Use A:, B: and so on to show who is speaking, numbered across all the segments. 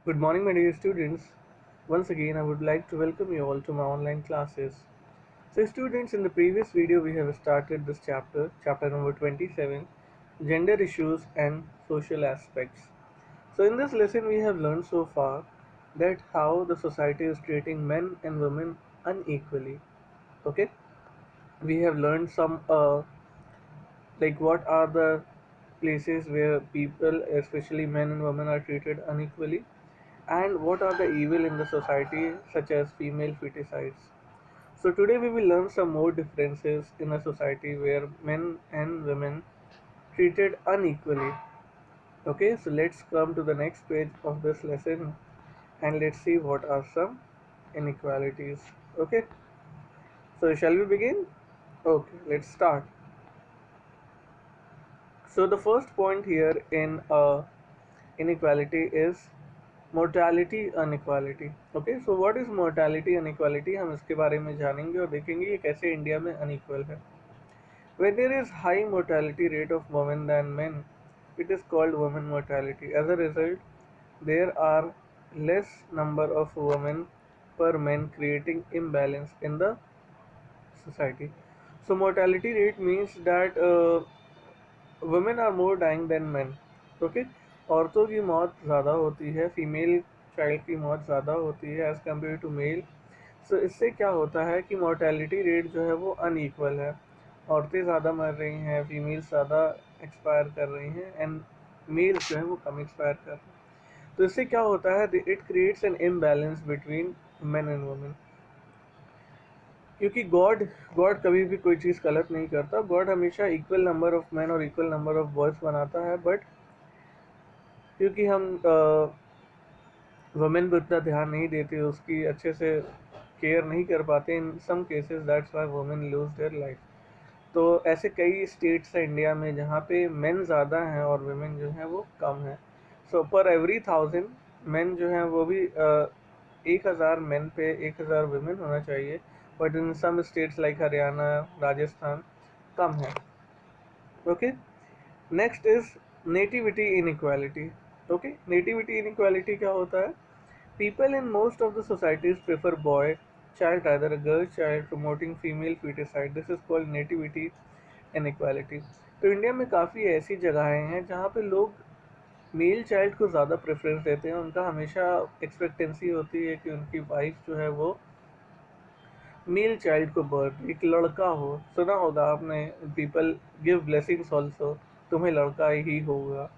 A: Good morning, my dear students. Once again, I would like to welcome you all to my online classes. So, students, in the previous video, we have started this chapter number 27, Gender Issues and Social Aspects. So, in this lesson, we have learned so far that how the society is treating men and women unequally. Okay, we have learned some like what are the places where people, especially men and women, are treated unequally, and what are the evil in the society such as female feticides. So today we will learn some more differences in a society where men and women treated unequally. Okay, so let's come to the next page of this lesson and let's see what are some inequalities. Okay, so shall we begin? Okay, let's start. So the first point here in inequality is mortality inequality. Okay, so what is mortality inequality, हम इसके बारे में जानेंगे और देखेंगे ये कैसे India में अनइक्वल है. When there is high mortality rate of women than men, it is called women mortality. As a result, there are less number of women per men, creating imbalance in the society. So mortality rate means that women are more dying than men. Okay, औरतों की मौत ज़्यादा होती है, female child की मौत ज़्यादा होती है एज़ कम्पेयर टू मेल. सो इससे क्या होता है कि मोर्टेलिटी रेट जो है वो अनईक्वल है. औरतें ज़्यादा मर रही हैं, फीमेल्स ज़्यादा एक्सपायर कर रही हैं, एंड मेल्स जो है वो कम एक्सपायर कर रहे हैं. तो इससे क्या होता है, it creates an imbalance between main and women. क्योंकि गॉड गॉड कभी भी कोई चीज़ गलत नहीं करता. गॉड हमेशा इक्वल नंबर ऑफ मैन और इक्वल नंबर ऑफ बॉयज़ बनाता है, बट क्योंकि हम वुमेन पर उतना ध्यान नहीं देते, उसकी अच्छे से केयर नहीं कर पाते, in some cases that's why women lose their life. तो ऐसे कई स्टेट्स हैं इंडिया में जहाँ पे मेन ज़्यादा हैं और वुमेन जो हैं वो कम हैं. सो पर एवरी 1000 मेन जो हैं वो भी 1000 मेन पे 1000 वुमेन होना चाहिए, but in some states like Haryana, Rajasthan कम है. Okay, next is nativity inequality. Okay, nativity inequality क्या होता है? People in most of the societies prefer boy child rather a girl child, promoting female feticide. This is called nativity inequality. तो India में काफ़ी ऐसी जगहें हैं जहाँ पे लोग मेल चाइल्ड को ज़्यादा प्रेफरेंस देते हैं. उनका हमेशा एक्सपेक्टेंसी होती है कि उनकी वाइफ जो है वो मेल चाइल्ड को बर्थ एक लड़का हो. सुना होगा आपने, पीपल गिव ब्लेसिंग्स ऑल्सो, तुम्हें लड़का ही होगा.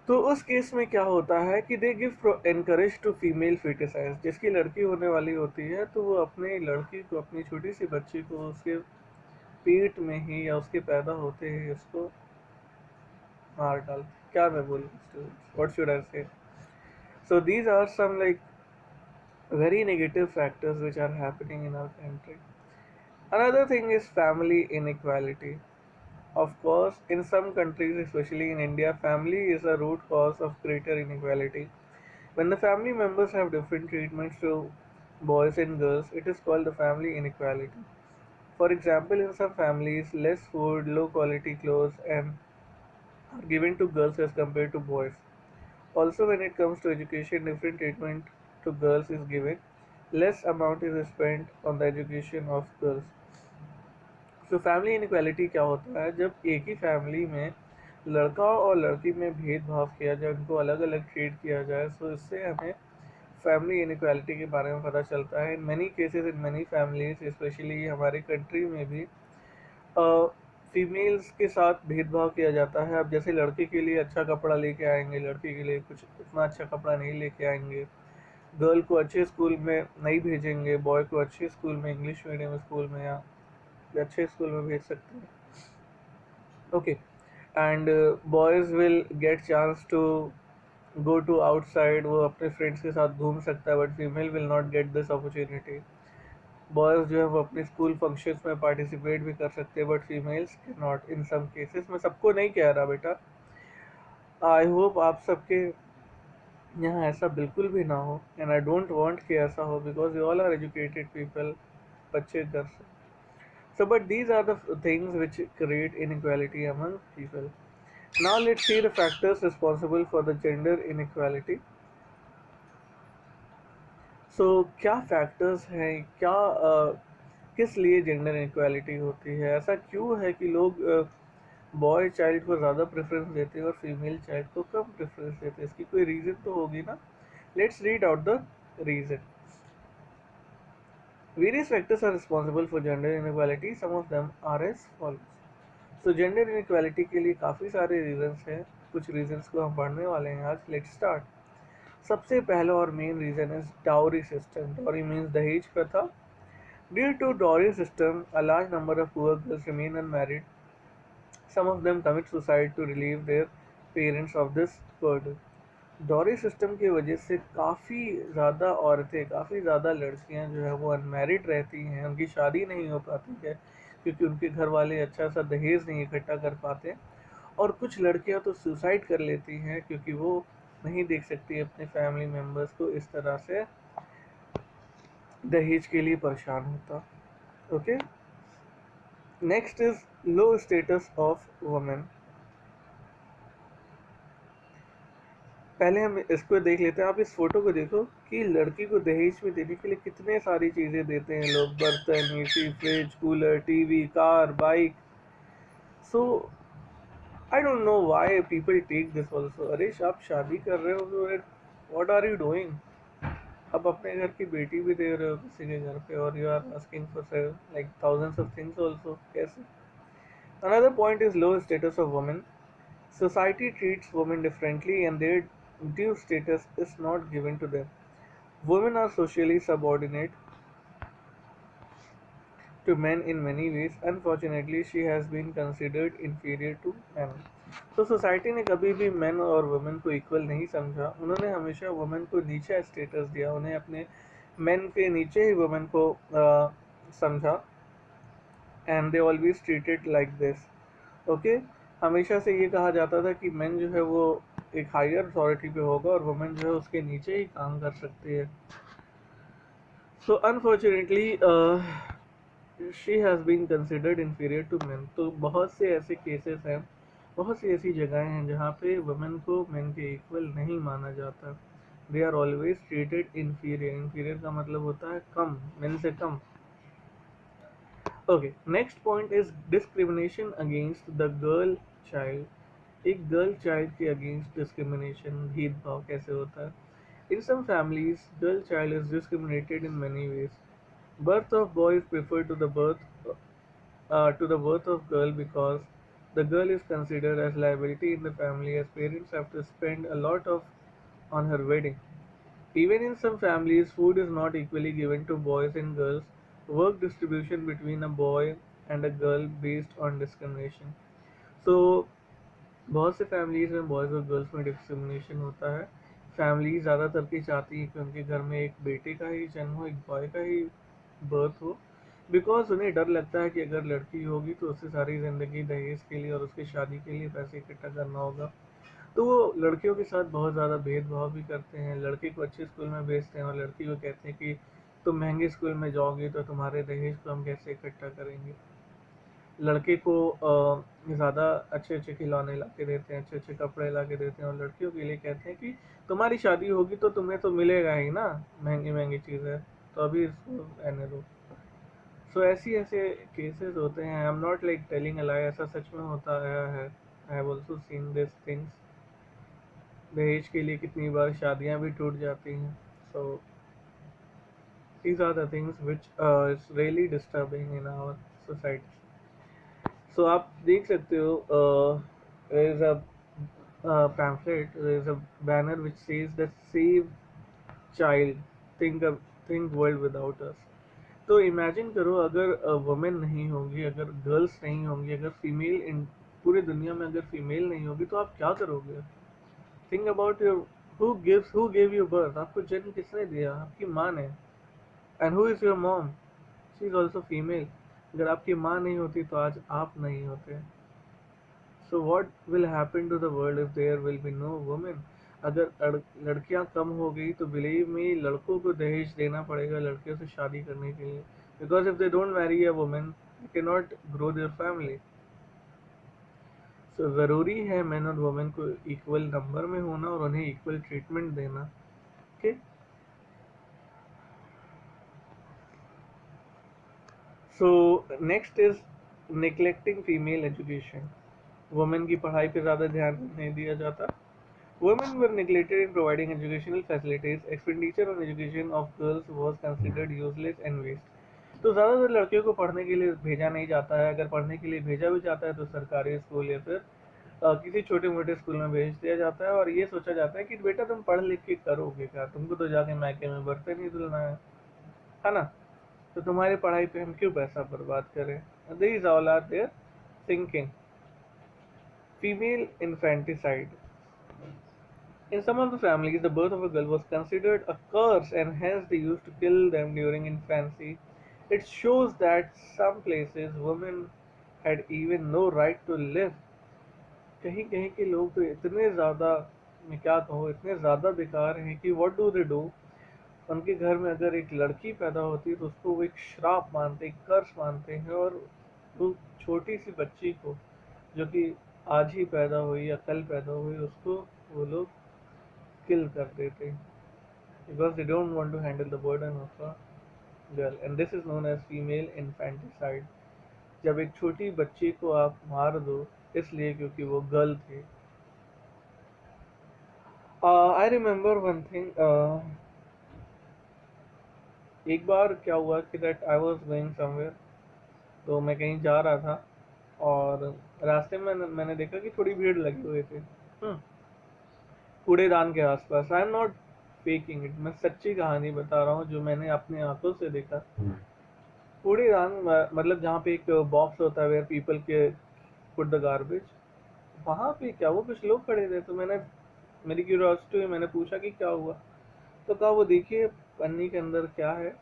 A: तो उस केस में क्या होता है कि they give encourage to female foeticide. जिसकी लड़की होने वाली होती है तो वो अपने लड़की को, अपनी छोटी सी बच्ची को उसके पेट में ही या उसके पैदा होते ही उसको मार डाल. क्या मैं बोलूँ students, what should I say. So these are some like very negative factors which are happening in our country. Another thing is family inequality. Of course, in some countries, especially in India, family is a root cause of greater inequality. When the family members have different treatments to boys and girls, it is called the family inequality. For example, in some families, less food, low quality clothes, and are given to girls as compared to boys. Also, when it comes to education, different treatment to girls is given. Less amount is spent on the education of girls. तो family inequality क्या होता है? जब एक ही family में लड़का और लड़की में भेदभाव किया जाए, उनको अलग अलग ट्रीट किया जाए, सो इससे हमें फैमिली इनक्वालिटी के बारे में पता चलता है. In many cases, in many families, specially हमारे कंट्री में भी फीमेल्स के साथ भेदभाव किया जाता है. अब जैसे लड़के के लिए अच्छा कपड़ा लेके आएंगे, लड़की के लिए कुछ इतना अच्छा कपड़ा नहीं लेके आएंगे. गर्ल को अच्छे स्कूल में नहीं भेजेंगे, बॉय को अच्छे स्कूल में, इंग्लिश मीडियम स्कूल में या अच्छे स्कूल में भेज सकते हैं. Okay, and boys will get chance to go to outside, वो अपने फ्रेंड्स के साथ घूम सकता है, but female will not get this opportunity. Boys जो है वो अपने स्कूल फंक्शंस में पार्टिसिपेट भी कर सकते हैं, but females can not in some cases. मैं सबको नहीं कह रहा बेटा, आई होप आप सबके यहाँ ऐसा बिल्कुल भी ना हो, एंड आई डोंट वांट कि ऐसा हो, because you all are educated people, बच्चे घर से. So, but these are the things which create inequality among people. Now, let's see the factors responsible for the gender inequality. सो क्या factors हैं, क्या किस लिए जेंडर इनक्वालिटी होती है, ऐसा क्यों है कि लोग बॉय चाइल्ड को ज़्यादा प्रेफरेंस देते हैं और फीमेल चाइल्ड को कम प्रेफरेंस देते हैं? इसकी कोई रीज़न तो होगी ना. Let's read out the reason. Various factors are responsible for gender inequality. Some of them are as follows. So gender inequality के लिए काफ़ी सारे रीजंस हैं. कुछ रीजंस को हम पढ़ने वाले हैं आज. Let's start. सबसे पहला और main reason is dowry system. Dowry means दहेज प्रथा. Due to dowry system, a large number of poor girls remain unmarried. Some of them commit suicide to relieve their parents of this burden. Dowry system की वजह से काफ़ी ज़्यादा औरतें, काफ़ी ज़्यादा लड़कियां जो है वो अनमैरिड रहती हैं, उनकी शादी नहीं हो पाती है क्योंकि उनके घर वाले अच्छा सा दहेज नहीं इकट्ठा कर पाते. और कुछ लड़कियां तो सुसाइड कर लेती हैं क्योंकि वो नहीं देख सकती अपने फैमिली मेम्बर्स को इस तरह से दहेज के लिए परेशान होता. Okay. Next is low status of women. पहले हम इसको देख लेते हैं. आप इस फोटो को देखो कि लड़की को दहेज में देने के लिए कितने सारी चीज़ें देते हैं लोग. बर्तन, AC, fridge, cooler, TV, car, bike. So I don't know why people take this also. अरे आप शादी कर रहे हो तो व्हाट आर यू डूइंग? अब अपने घर की बेटी भी दे रहे हो किसी के घर पे और you are asking for like thousands of things also. कैसे? Another point is low status of women. Society treats women differently and their due status is not given to them. Women are socially subordinate to men in many ways. Unfortunately, she has been considered inferior to men. तो society ने कभी भी main और women को equal नहीं समझा. उन्होंने हमेशा वुमेन को नीचे स्टेटस दिया. उन्हें अपने मेन के नीचे ही वुमेन को समझा. And they always treated like this. Okay. हमेशा से ये कहा जाता था कि मेन जो है वो एक हायर अथॉरिटी पे होगा और वुमेन जो है उसके नीचे ही काम कर सकती है. So unfortunately she has been considered inferior to men. तो बहुत से ऐसे केसेस हैं, बहुत सी ऐसी जगहें हैं जहाँ पे वुमेन को मेन के इक्वल नहीं माना जाता. They are always treated inferior. Inferior का मतलब होता है कम, मेन से कम. Okay. Next point is discrimination against the girl child. एक गर्ल चाइल्ड के अगेंस्ट डिस्क्रिमिनेशन, भेदभाव कैसे होता है? In some families, girl child is discriminated in many ways. Birth of boy is preferred to the birth of girl because the girl is considered as liability in the family as parents have to spend a lot of on her wedding. Even in some families, food is not equally given to boys and girls. Work distribution between a boy and a girl based on discrimination. So बहुत से families में boys और girls में discrimination होता है. Family ज़्यादातर की चाहती है कि उनके घर में एक बेटे का ही जन्म हो, एक बॉय का ही बर्थ हो, बिकॉज उन्हें डर लगता है कि अगर लड़की होगी तो उसे सारी ज़िंदगी दहेज के लिए और उसकी शादी के लिए पैसे इकट्ठा करना होगा. तो वो लड़कियों के साथ बहुत ज़्यादा भेदभाव भी करते हैं. लड़के को अच्छे स्कूल में भेजते हैं और लड़की को कहते हैं कि तुम महंगे स्कूल में जाओगी तो तुम्हारे दहेज को हम कैसे इकट्ठा करेंगे. लड़के को ज़्यादा अच्छे अच्छे खिलौने ला के देते हैं, अच्छे अच्छे कपड़े ला के देते हैं और लड़कियों के लिए कहते हैं कि तुम्हारी शादी होगी तो तुम्हें तो मिलेगा ही ना महंगी महंगी चीज़ें, तो अभी इसको रहने दो. सो ऐसी ऐसे केसेस होते हैं. I am not like telling a lie. ऐसा सच में होता आया है. I have also seen this things. दहेज के लिए कितनी बार शादियां भी टूट जाती हैं. So these are the things which is really disturbing in our society. So आप देख सकते हो there is a pamphlet, there is a banner which says that save child, think think world without us. तो imagine करो अगर women नहीं होंगी, अगर गर्ल्स नहीं होंगी, अगर फीमेल इन पूरी दुनिया में अगर फीमेल नहीं होगी तो आप क्या करोगे? Think about your who gave you birth. आपको जन्म किसने दिया? आपकी माँ ने. And who is your mom? She is also female. अगर आपकी माँ नहीं होती तो आज आप नहीं होते. So what will happen to the world if there will be no women? अगर लड़कियां कम हो गई तो बिलीव मी लड़कों को दहेज देना पड़ेगा लड़कियों से शादी करने के लिए. Because if they don't marry a women they can not grow their family. So ज़रूरी है मैन और वुमेन को इक्वल नंबर में होना और उन्हें इक्वल ट्रीटमेंट देना. Okay. So next is neglecting female education. Women की पढ़ाई पे ज़्यादा ध्यान नहीं दिया जाता. Women were neglected in providing educational facilities. Expenditure on education of girls was considered useless and waste. तो ज़्यादातर लड़कियों को पढ़ने के लिए भेजा नहीं जाता है. अगर पढ़ने के लिए भेजा भी जाता है तो सरकारी स्कूल या फिर किसी छोटे मोटे स्कूल में भेज दिया जाता है और ये सोचा जाता है कि बेटा तुम पढ़ लिख के करोगे क्या, तुमको तो जाके मायके में बर्तन नहीं धुलना है ना, तो तुम्हारी पढ़ाई पे हम क्यों पैसा बर्बाद करें. These all are their thinking. Female infanticide. In some of the families, the birth of a girl was considered a curse and hence they used to kill them during infancy. It shows that some places women had even no right to live. कहीं कहीं के लोग तो इतने ज़्यादा, मैं क्या कहूँ, इतने ज़्यादा बेकार हैं कि व्हाट डू दे डू. उनके घर में अगर एक लड़की पैदा होती है तो उसको वो एक श्राप मानते, एक कर्स मानते हैं और वो छोटी सी बच्ची को जो कि आज ही पैदा हुई या कल पैदा हुई उसको वो लोग kill कर देते हैं because they don't want to handle the burden of a girl, and this is known as female infanticide. जब एक छोटी बच्ची को आप मार दो इसलिए क्योंकि वो गर्ल थी. I remember one thing. एक बार क्या हुआ कि that I was going somewhere, तो मैं कहीं जा रहा था और रास्ते में मैंने देखा कि थोड़ी भीड़ लगी हुई थी कूड़ेदान के आसपास. आई एम नॉट फेकिंग इट, मैं सच्ची कहानी बता रहा हूँ जो मैंने अपने आंखों से देखा. कूड़ेदान मतलब जहाँ पे एक बॉक्स होता है वेयर पीपल के पुट द गार्बेज, वहाँ पे क्या वो कुछ लोग खड़े थे. तो मेरी क्यूरियोसिटी हुई, मैंने पूछा कि क्या हुआ. तो कहा वो देखिए पन्नी के अंदर क्या है.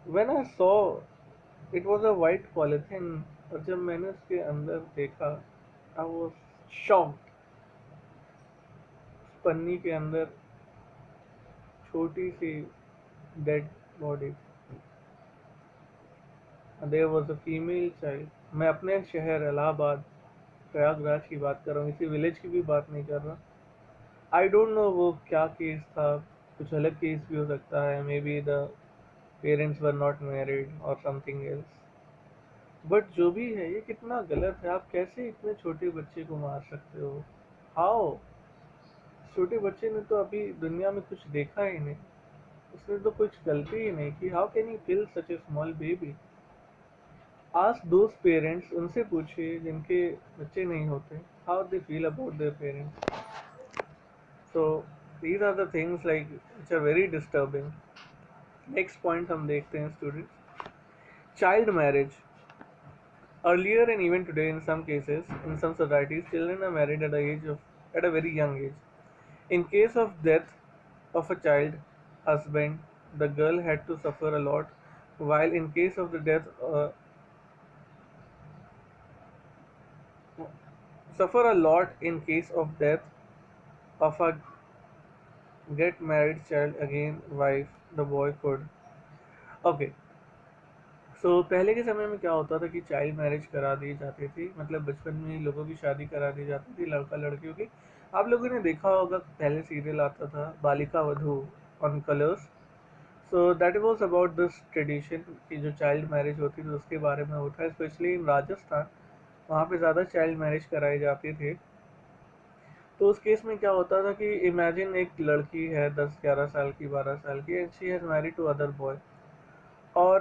A: When I saw it was a white polythene, और जब मैंने उसके अंदर देखा आई वाज शॉक्ड. पन्नी के अंदर छोटी सी dead body. There was a female child. मैं अपने शहर इलाहाबाद प्रयागराज की बात कर रहा हूँ, किसी विलेज की भी बात नहीं कर रहा. आई डोंट नो वो क्या केस था, कुछ अलग केस भी हो सकता है. May be the parents were not married और समथिंग एल्स. बट जो भी है ये कितना गलत है. आप कैसे इतने छोटे बच्चे को मार सकते हो. हाउ. छोटे बच्चे ने तो अभी दुनिया में कुछ देखा ही नहीं, उसने तो कुछ गलती ही नहीं की. How can you kill such a small baby. Ask those parents, उनसे पूछिए जिनके बच्चे नहीं होते, how they feel about their parents. So these are the things like which are very disturbing. Next point हम देखते हैं students. Child marriage. Earlier and even today in some cases, in some societies, children are married at a very young age. In case of death of a child husband, the girl had to suffer a lot, while in case of the death suffer a lot in case of death of a get married child again wife, the boy could. Okay. सो पहले के समय में क्या होता था कि child marriage करा दी जाती थी, मतलब बचपन में लोगों की शादी करा दी जाती थी लड़का लड़कियों की. आप लोगों ने देखा होगा पहले सीरियल आता था Balika Vadhu on colours. So that was about this tradition कि जो चाइल्ड मैरिज होती थी उसके बारे में होता है. स्पेशली इन राजस्थान वहाँ पे ज़्यादा चाइल्ड मैरिज कराई जाती थी. तो उस केस में क्या होता था कि इमेजिन एक लड़की है 10-11 साल की, 12 साल की, and she has married to other boy. और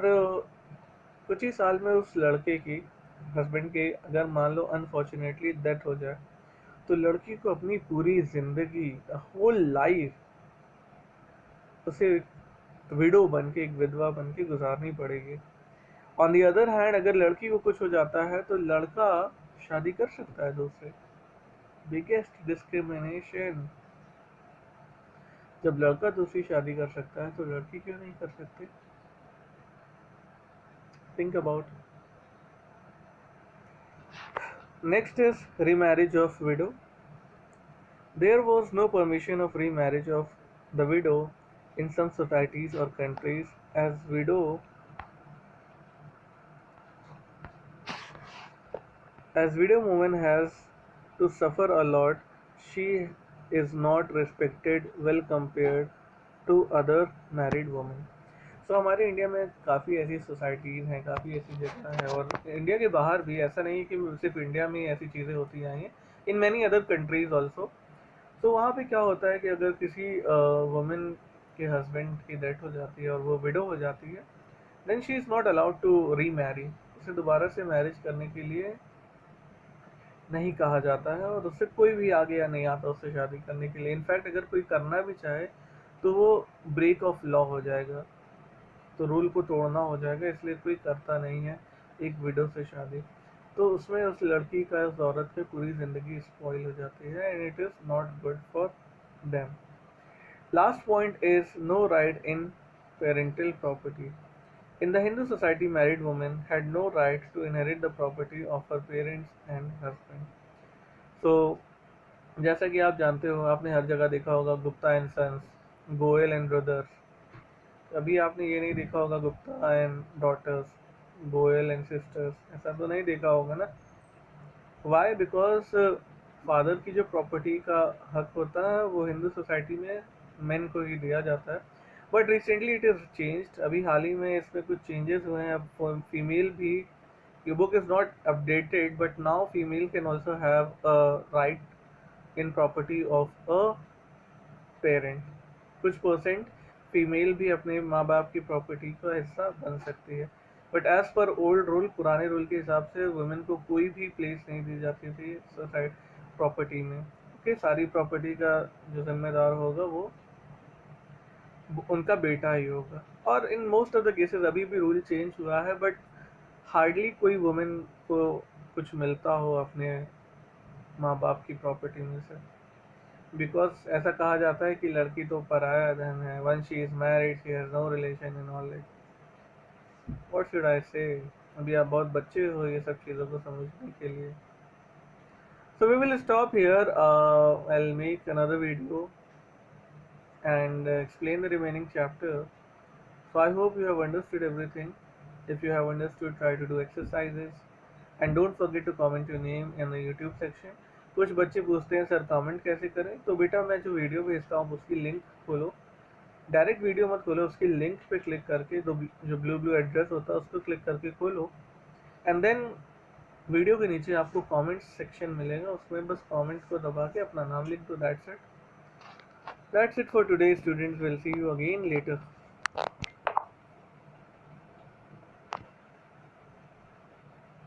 A: कुछ ही साल में उस लड़के की हस्बैंड के अगर मान लो अनफॉर्चुनेटली डेथ हो जाए तो लड़की को अपनी पूरी जिंदगी, होल लाइफ उसे विडो बन के, एक विधवा बन के गुजारनी पड़ेगी. ऑन दी अदर हैंड अगर लड़की को कुछ हो जाता है तो लड़का शादी कर सकता है दूसरे. Biggest discrimination. जब लड़का दूसरी शादी कर सकता है तो लड़की क्यों नहीं कर सकती. Think about. Next is remarriage of widow. There was no permission of remarriage of the widow in some societies or countries, as widow woman has to suffer a lot. She is not respected well compared to other married women. सो हमारे India में काफ़ी ऐसी societies हैं, काफ़ी ऐसी जगह है, और इंडिया के बाहर भी, ऐसा नहीं है कि सिर्फ इंडिया में ही ऐसी चीज़ें होती आई हैं, in many other countries also. तो वहाँ पे क्या होता है कि अगर किसी वुमेन के हस्बैंड की डेथ हो जाती है और वो विडो हो जाती है, then she is not allowed to remarry. उसे दोबारा से मैरिज करने के लिए नहीं कहा जाता है, और उससे कोई भी आगे या नहीं आता उससे शादी करने के लिए। इनफैक्ट अगर कोई करना भी चाहे तो वो ब्रेक ऑफ लॉ हो जाएगा, तो रूल को तोड़ना हो जाएगा, इसलिए कोई करता नहीं है एक विडो से शादी। तो उसमें उस लड़की का, उस औरत की पूरी ज़िंदगी स्पॉइल हो जाती है, and it is not good for them. Last point is no right in parental property. In the Hindu society, married women had no right to inherit the property of her parents and husband. So, जैसा कि आप जानते हो, आपने हर जगह देखा होगा Gupta and sons, Goyal and brothers. अभी आपने ये नहीं देखा होगा Gupta and daughters, Goyal and sisters, ऐसा तो नहीं देखा होगा ना। वाई? बिकॉज फादर की जो प्रॉपर्टी का हक होता है वो हिंदू सोसाइटी में मेन को ही दिया जाता है। But recently it is changed, अभी हाल ही में इसमें कुछ चेंजेस हुए हैं। अब फीमेल भी, ये book is not updated, but now female can also have a right in property of a parent. कुछ परसेंट फीमेल भी अपने माँ बाप की प्रॉपर्टी का हिस्सा बन सकती है। But as per old rule, पुराने रूल के हिसाब से वुमेन को कोई भी प्लेस नहीं दी जाती थी सोसाइटी प्रॉपर्टी में। ओके, सारी प्रॉपर्टी का जो जिम्मेदार होगा वो उनका बेटा ही होगा। और इन मोस्ट ऑफ द केसेस अभी भी रूल चेंज हुआ है, बट हार्डली कोई वुमेन को कुछ मिलता हो अपने माँ बाप की प्रॉपर्टी में से। बिकॉज ऐसा कहा जाता है कि लड़की तो पराया धन है, one she is married she has no relation in all. What should I say? अभी आप बहुत बच्चे हो ये सब चीज़ों को समझने के लिए। So we will stop here. I'll make another video and explain the remaining chapter. So I hope you have understood everything. If you have understood, try to do exercises and don't forget to comment your name in the YouTube section. कुछ बच्चे पूछते हैं sir comment कैसे करें, तो बेटा मैं जो वीडियो भेजता हूँ उसकी लिंक खोलो, डायरेक्ट वीडियो मत खोलो, उसकी लिंक पे क्लिक करके जो ब्लू ब्लू एड्रेस होता है उसको क्लिक करके खोलो, एंड देन वीडियो के नीचे आपको कमेंट सेक्शन मिलेगा, उसमें बस कमेंट को दबा के अपना नाम लिख दो। That's it for today students, will see you again later.